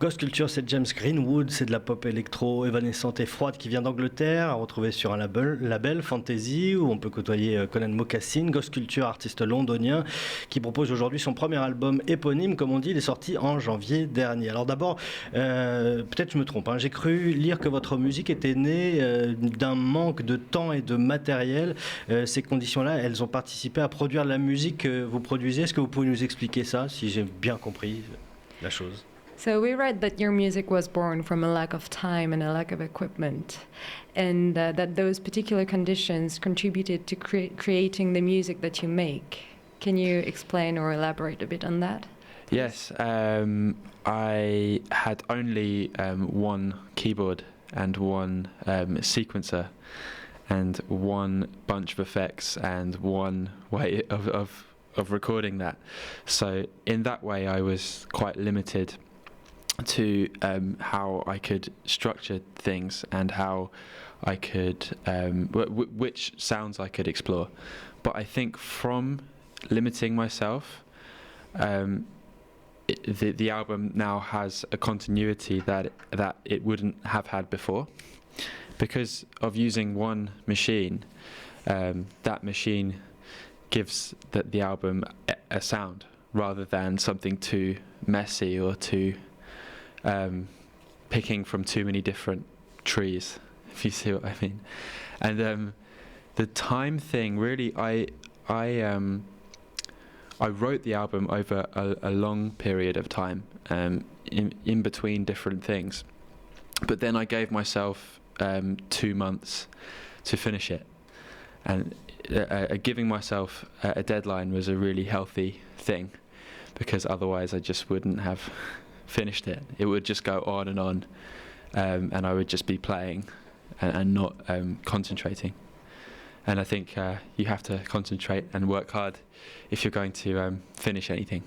Ghost Culture, c'est James Greenwood, c'est de la pop électro évanescente et froide qui vient d'Angleterre, à retrouver sur un label Phantasy, où on peut côtoyer Connan Mockasin. Ghost Culture, artiste londonien, qui propose aujourd'hui son premier album éponyme, comme on dit, il est sorti en janvier dernier. Alors d'abord, peut-être je me trompe, j'ai cru lire que votre musique était née d'un manque de temps et de matériel. Ces conditions-là, elles ont participé à produire la musique que vous produisez. Est-ce que vous pouvez nous expliquer ça, si j'ai bien compris la chose? So we read that your music was born from a lack of time and a lack of equipment, and that those particular conditions contributed to creating the music that you make. Can you explain or elaborate a bit on that? Yes, I had only one keyboard and one sequencer and one bunch of effects and one way of recording that. So in that way I was quite limited to how I could structure things and how I could which sounds I could explore. But I think from limiting myself, the album now has a continuity that it wouldn't have had before, because of using one machine. That machine gives the album a sound rather than something too messy or too picking from too many different trees, if you see what I mean. And the time thing, really, I wrote the album over a long period of time, in between different things. But then I gave myself 2 months to finish it. And giving myself a deadline was a really healthy thing, because otherwise I just wouldn't have finished it. It would just go on, and I would just be playing and not concentrating. And I think you have to concentrate and work hard if you're going to finish anything.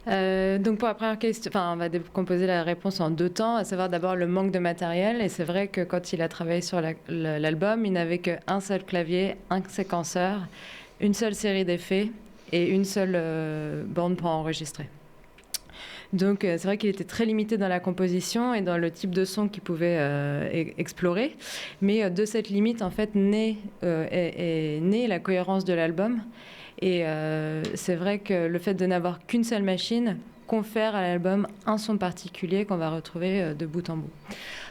Donc pour la première question, on va décomposer la réponse en 2 temps, à savoir d'abord le manque de matériel. Et c'est vrai que quand il a travaillé sur l'album, il n'avait qu'un seul clavier, un séquenceur, une seule série d'effets et une seule borne pour enregistrer. Donc c'est vrai qu'il était très limité dans la composition et dans le type de son qu'il pouvait explorer. Mais de cette limite, en fait, est née la cohérence de l'album. Et c'est vrai que le fait de n'avoir qu'une seule machine confère à l'album un son particulier qu'on va retrouver de bout en bout.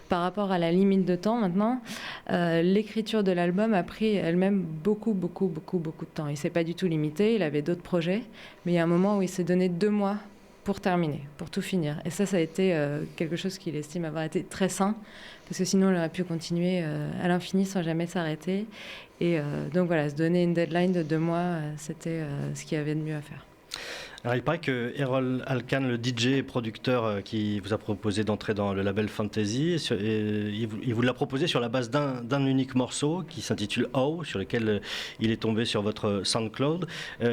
Par rapport à la limite de temps maintenant, l'écriture de l'album a pris elle-même beaucoup de temps. Il ne s'est pas du tout limité, il avait d'autres projets, mais il y a un moment où il s'est donné 2 mois pour terminer, pour tout finir. Et ça a été quelque chose qu'il estime avoir été très sain, parce que sinon il aurait pu continuer à l'infini sans jamais s'arrêter. Et donc voilà, se donner une deadline de 2 mois, c'était ce qu'il y avait de mieux à faire. Alors il paraît que Errol Alkan, le DJ et producteur qui vous a proposé d'entrer dans le label Phantasy, il vous l'a proposé sur la base d'un unique morceau qui s'intitule Oh, sur lequel il est tombé sur votre SoundCloud.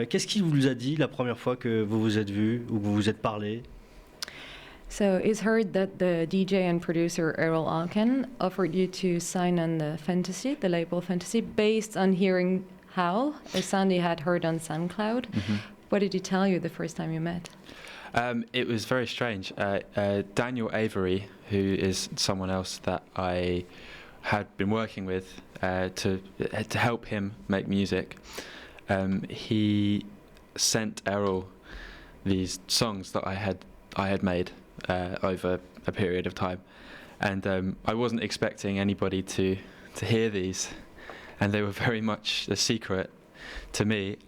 Qu'est-ce qu'il vous a dit la première fois que vous vous êtes vu ou que vous vous êtes parlé? So it's heard that the DJ and producer Errol Alkan offered you to sign on the Phantasy, the label Phantasy, based on hearing Howl, a sound he had heard on SoundCloud. Mm-hmm. What did he tell you the first time you met? It was very strange. Daniel Avery, who is someone else that I had been working with to help him make music, he sent Errol these songs that I had made over a period of time, and I wasn't expecting anybody to hear these, and they were very much a secret to me.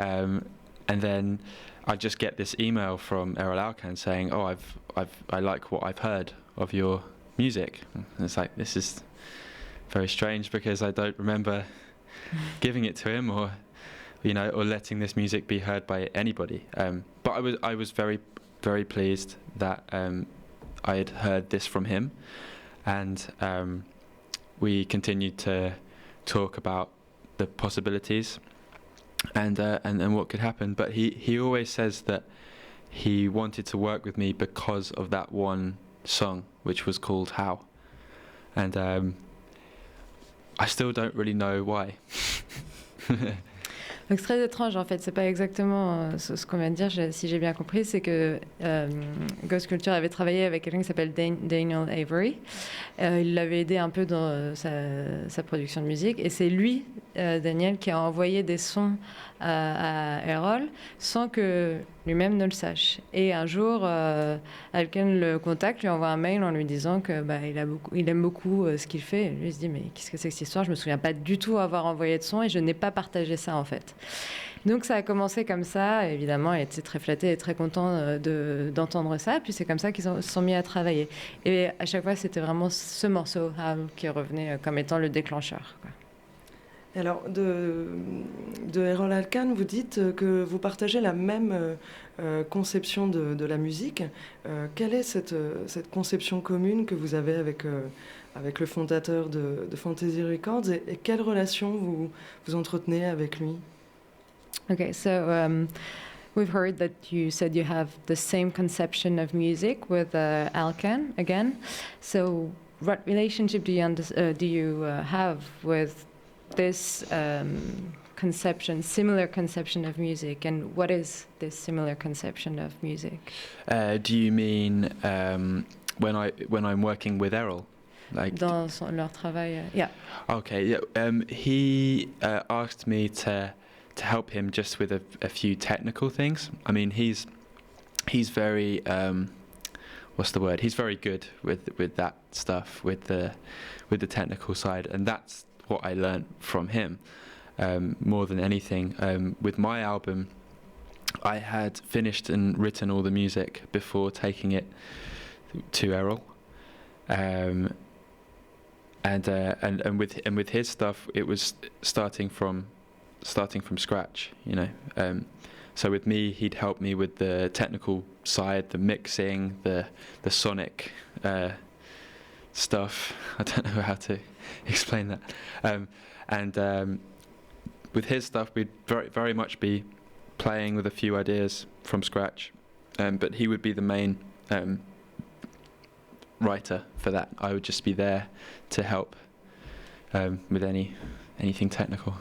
And then I just get this email from Errol Alkan saying, "Oh, I like what I've heard of your music." And it's like, this is very strange, because I don't remember giving it to him or letting this music be heard by anybody. But I was very, very pleased that I had heard this from him, and we continued to talk about the possibilities and what could happen. But he always says that he wanted to work with me because of that one song, which was called How, and I still don't really know why. Donc c'est très étrange en fait, c'est pas exactement ce qu'on vient de dire, si j'ai bien compris, c'est que Ghost Culture avait travaillé avec quelqu'un qui s'appelle Daniel Avery. Il l'avait aidé un peu dans sa production de musique et c'est lui, Daniel, qui a envoyé des sons à Errol sans que lui-même ne le sache. Et un jour, Alken le contacte, lui envoie un mail en lui disant que il aime beaucoup ce qu'il fait. Et lui il se dit mais qu'est-ce que c'est que cette histoire? Je me souviens pas du tout avoir envoyé de son et je n'ai pas partagé ça en fait. Donc ça a commencé comme ça. Évidemment, il était très flatté et très content d'entendre ça. Puis c'est comme ça qu'ils se sont mis à travailler. Et à chaque fois, c'était vraiment ce morceau qui revenait comme étant le déclencheur, quoi. Alors, de Errol Alkan, vous dites que vous partagez la même conception de la musique. Quelle est cette conception commune que vous avez avec le fondateur de Phantasy Records et quelle relation vous entretenez avec lui? Okay, so we've heard that you said you have the same conception of music with Alkan again. So what relationship do you have with this similar conception of music, and what is this similar conception of music? Do you mean when I'm working with Errol? Like Dans leur travail, yeah. Okay, yeah. He asked me to help him just with a few technical things. I mean, he's very what's the word? He's very good with that stuff, with the technical side, and that's what I learned from him more than anything. With my album, I had finished and written all the music before taking it to Errol, and with his stuff, it was starting from scratch, you know. So with me, he'd help me with the technical side, the mixing, the sonic stuff. I don't know how to explain that. With his stuff, we'd very much be playing with a few ideas from scratch, but he would be the main writer for that. I would just be there to help with anything technical.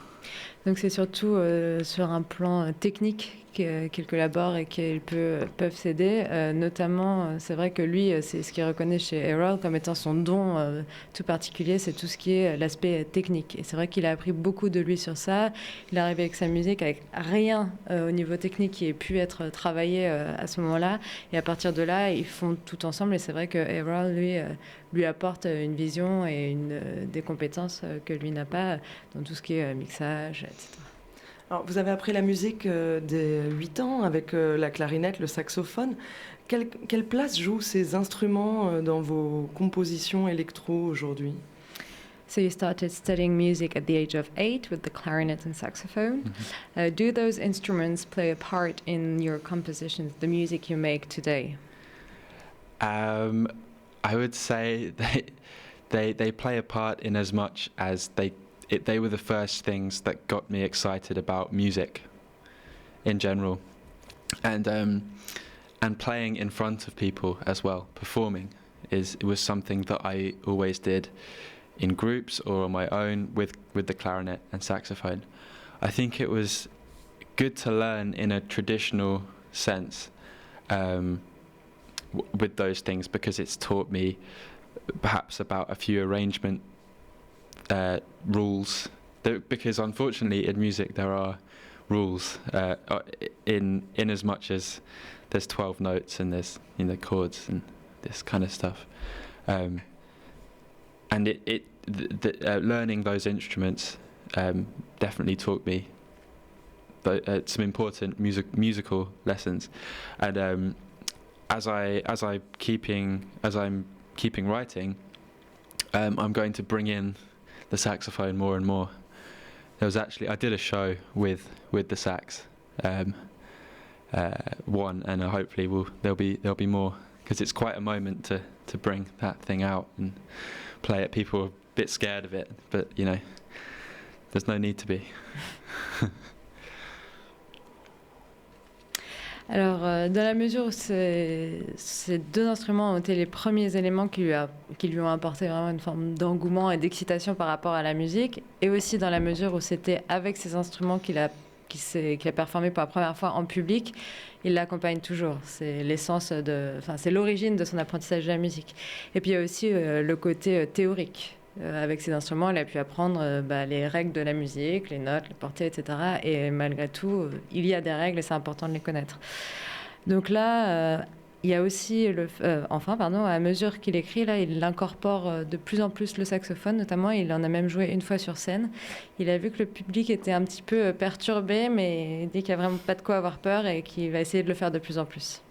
Donc c'est surtout sur un plan technique qu'ils collaborent et qu'ils peuvent s'aider. Notamment, c'est vrai que lui, c'est ce qu'il reconnaît chez Errol comme étant son don tout particulier, c'est tout ce qui est l'aspect technique. Et c'est vrai qu'il a appris beaucoup de lui sur ça. Il est arrivé avec sa musique avec rien au niveau technique qui ait pu être travaillé à ce moment-là. Et à partir de là, ils font tout ensemble. Et c'est vrai que Errol, lui apporte une vision et des compétences que lui n'a pas dans tout ce qui est mixage, etc. Alors, vous avez appris la musique dès 8 ans avec la clarinette, le saxophone. Quelle place jouent ces instruments dans vos compositions électro aujourd'hui? So you started studying music at the age of 8 with the clarinet and saxophone. Mm-hmm. Do those instruments play a part in your compositions, the music you make today? I would say they play a part in as much as they were the first things that got me excited about music in general, and playing in front of people as well, performing it was something that I always did in groups or on my own with the clarinet and saxophone. I think it was good to learn in a traditional sense with those things, because it's taught me perhaps about a few arrangement rules, because unfortunately in music there are rules in as much as there's 12 notes and there's chords and this kind of stuff, and learning those instruments definitely taught me some important musical lessons, and as I'm keeping writing, I'm going to bring in the saxophone more and more. I did a show with the sax, one, and hopefully there'll be more, because it's quite a moment to bring that thing out and play it. People are a bit scared of it, but there's no need to be. Alors, dans la mesure où ces deux instruments ont été les premiers éléments qui lui ont apporté vraiment une forme d'engouement et d'excitation par rapport à la musique, et aussi dans la mesure où c'était avec ces instruments qu'il a qui a performé pour la première fois en public, il l'accompagne toujours. C'est c'est l'origine de son apprentissage de la musique. Et puis il y a aussi le côté théorique. Avec ses instruments, il a pu apprendre les règles de la musique, les notes, les portées, etc. Et malgré tout, il y a des règles et c'est important de les connaître. Donc là, il y a aussi, à mesure qu'il écrit, là, il incorpore de plus en plus le saxophone, notamment. Il en a même joué une fois sur scène. Il a vu que le public était un petit peu perturbé, mais il dit qu'il n'y a vraiment pas de quoi avoir peur et qu'il va essayer de le faire de plus en plus.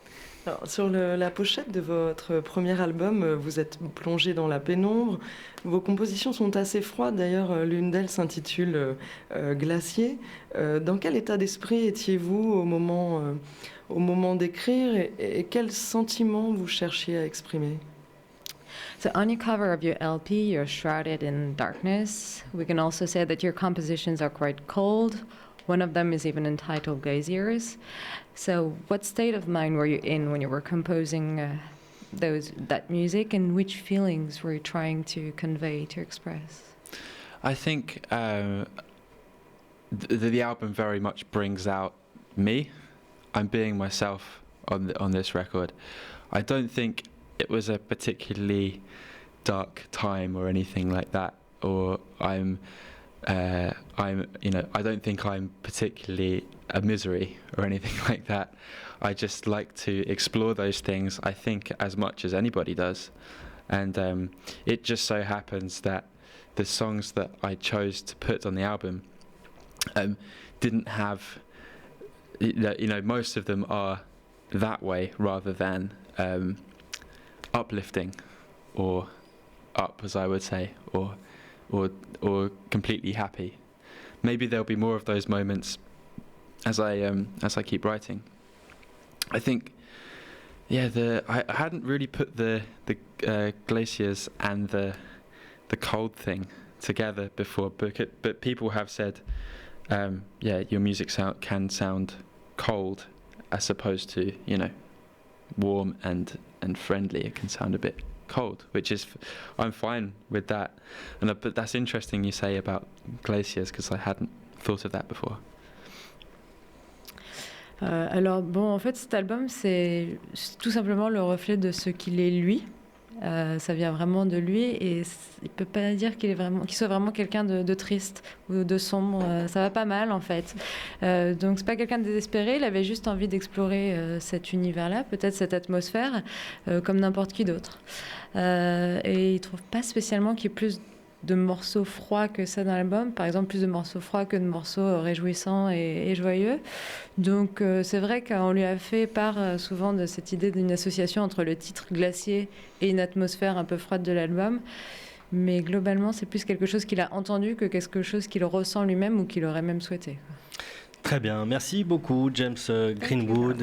Alors, sur la pochette de votre premier album, vous êtes plongé dans la pénombre. Vos compositions sont assez froides. D'ailleurs, l'une d'elles s'intitule Glacier. Dans quel état d'esprit étiez-vous au moment d'écrire et quels sentiments vous cherchiez à exprimer? So on your cover of your LP, you're shrouded in darkness. We can also say that your compositions are quite cold. One of them is even entitled Glaciers. So what state of mind were you in when you were composing that music, and which feelings were you trying to convey, to express? I think the album very much brings out me. I'm being myself on this record. I don't think it was a particularly dark time or anything like that, or I don't think I'm particularly a misery or anything like that. I just like to explore those things, I think, as much as anybody does. And it just so happens that the songs that I chose to put on the album didn't have, most of them are that way rather than uplifting or up, as I would say, or completely happy. Maybe there'll be more of those moments as I keep writing. I think, I hadn't really put the glaciers and the cold thing together before, but people have said, your music can sound cold as opposed to warm and friendly. It can sound a bit cold, which is I'm fine with that. But that's interesting you say about glaciers, because I hadn't thought of that before. Alors bon, en fait, cet album, c'est tout simplement le reflet de ce qu'il est lui. Ça vient vraiment de lui et il peut pas dire qu'il soit vraiment quelqu'un de triste ou de sombre. Ça va pas mal en fait. Donc c'est pas quelqu'un de désespéré. Il avait juste envie d'explorer cet univers-là, peut-être cette atmosphère, comme n'importe qui d'autre. Et il trouve pas spécialement qu'il y ait plus de morceaux froids que ça dans l'album, par exemple plus de morceaux froids que de morceaux réjouissants et joyeux. Donc c'est vrai qu'on lui a fait part souvent de cette idée d'une association entre le titre Glacier et une atmosphère un peu froide de l'album, mais globalement c'est plus quelque chose qu'il a entendu que quelque chose qu'il ressent lui-même ou qu'il aurait même souhaité. Très bien, merci beaucoup James Greenwood.